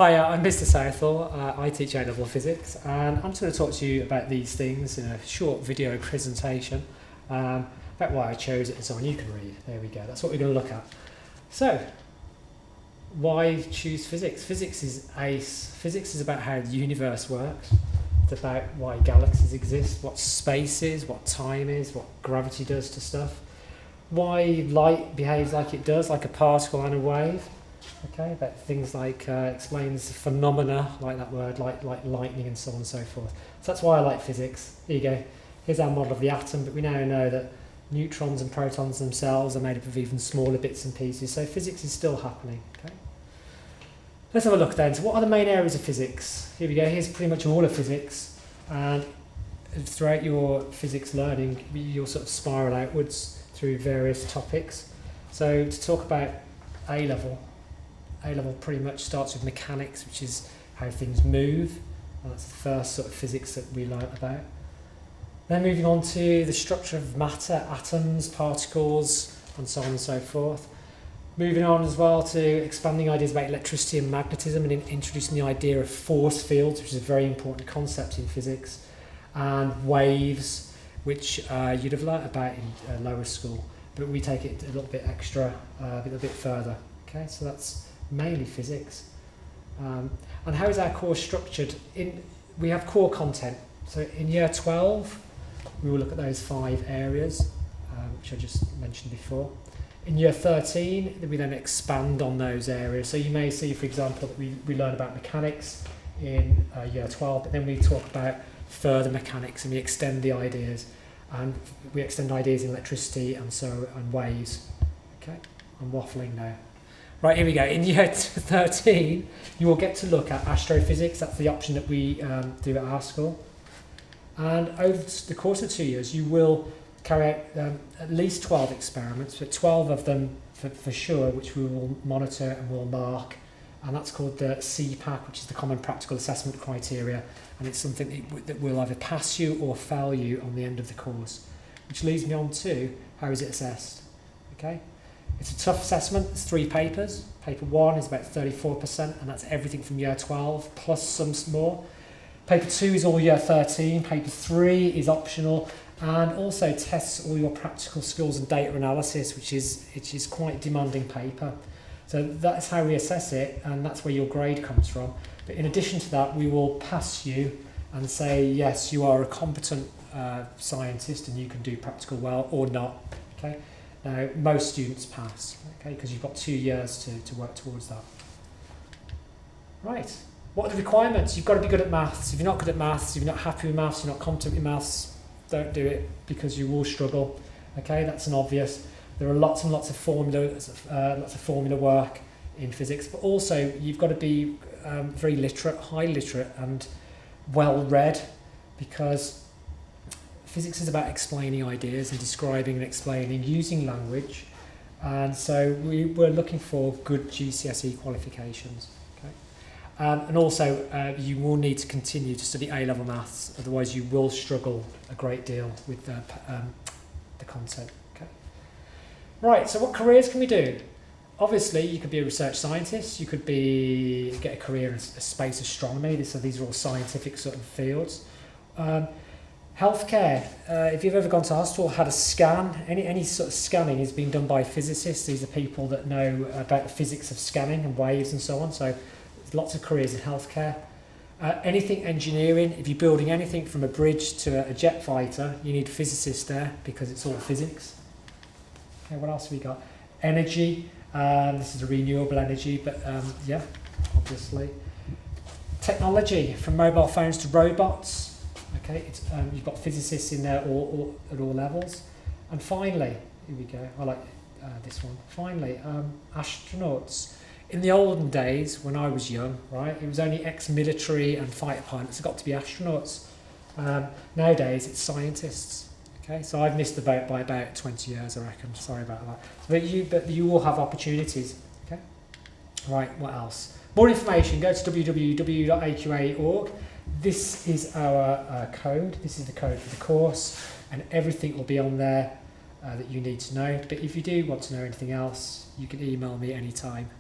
Hi, I'm Mr. Southall. I teach A-level physics, and I'm just going to talk to you about these things in a short video presentation about why I chose it and so on. You can read. There we go. That's what we're going to look at. So, why choose physics? Physics is ace. Physics is about how the universe works. It's about why galaxies exist, what space is, what time is, what gravity does to stuff, why light behaves like it does, like a particle and a wave. Okay, about things like explains phenomena, like that word, like lightning and so on and so forth. So that's why I like physics. Here you go. Here's our model of the atom, but we now know that neutrons and protons themselves are made up of even smaller bits and pieces. So physics is still happening. Okay. Let's have a look then. So what are the main areas of physics? Here we go. Here's pretty much all of physics, and throughout your physics learning, you'll sort of spiral outwards through various topics. So to talk about A-level pretty much starts with mechanics, which is how things move. And that's the first sort of physics that we learnt about. Then moving on to the structure of matter, atoms, particles, and so on and so forth. Moving on as well to expanding ideas about electricity and magnetism and introducing the idea of force fields, which is a very important concept in physics, and waves, which you'd have learnt about in lower school, but we take it a little bit extra, a little bit further. Okay, so that's mainly physics. And how is our course structured? We have core content. So in year 12, we will look at those 5 areas, which I just mentioned before. In year 13, we then expand on those areas. So you may see, for example, that we learn about mechanics in year 12, but then we talk about further mechanics and we extend the ideas. And we extend ideas in electricity and waves. Okay, I'm waffling now. Right, here we go. In year 13, you will get to look at astrophysics. That's the option that we do at our school. And over the course of 2 years, you will carry out at least 12 experiments, but 12 of them for sure, which we will monitor and will mark. And that's called the CPAC, which is the Common Practical Assessment Criteria. And it's something that will either pass you or fail you on the end of the course. Which leads me on to, how is it assessed? Okay. It's a tough assessment. It's 3 papers. Paper 1 is about 34%, and that's everything from year 12 plus some more. Paper 2 is all year 13. Paper 3 is optional and also tests all your practical skills and data analysis, which is quite demanding paper. So that's how we assess it, and that's where your grade comes from. But in addition to that, we will pass you and say, yes, you are a competent scientist and you can do practical well or not. Okay. Now, most students pass, okay, because you've got 2 years to work towards that. Right, what are the requirements? You've got to be good at maths. If you're not good at maths, if you're not happy with maths, you're not competent with maths, don't do it because you will struggle. Okay, that's an obvious. There are lots and lots of formula work in physics, but also you've got to be very literate, high literate, and well read, because physics is about explaining ideas and describing and explaining using language, and so we're looking for good GCSE qualifications. Okay, and also you will need to continue to study A-level maths, otherwise you will struggle a great deal with the content. Okay, right. So what careers can we do? Obviously, you could be a research scientist. You could get a career in space astronomy. So these are all scientific sort of fields. Healthcare, if you've ever gone to hospital, had a scan, any sort of scanning is being done by physicists. These are people that know about the physics of scanning and waves and so on. So there's lots of careers in healthcare. Anything engineering, if you're building anything from a bridge to a jet fighter, you need physicists there because it's all physics. Okay, what else have we got? Energy, this is a renewable energy, but yeah, obviously. Technology, from mobile phones to robots. Okay, you've got physicists in there at all levels. And finally, here we go, I like this one. Finally, astronauts. In the olden days, when I was young, right, it was only ex-military and fighter pilots that got to be astronauts. Nowadays, it's scientists. Okay, so I've missed the boat by about 20 years, I reckon. Sorry about that. But you will have opportunities. Okay, right, what else? More information, go to www.aqa.org. This is our code. This is the code for the course, and everything will be on there that you need to know. But if you do want to know anything else, you can email me anytime.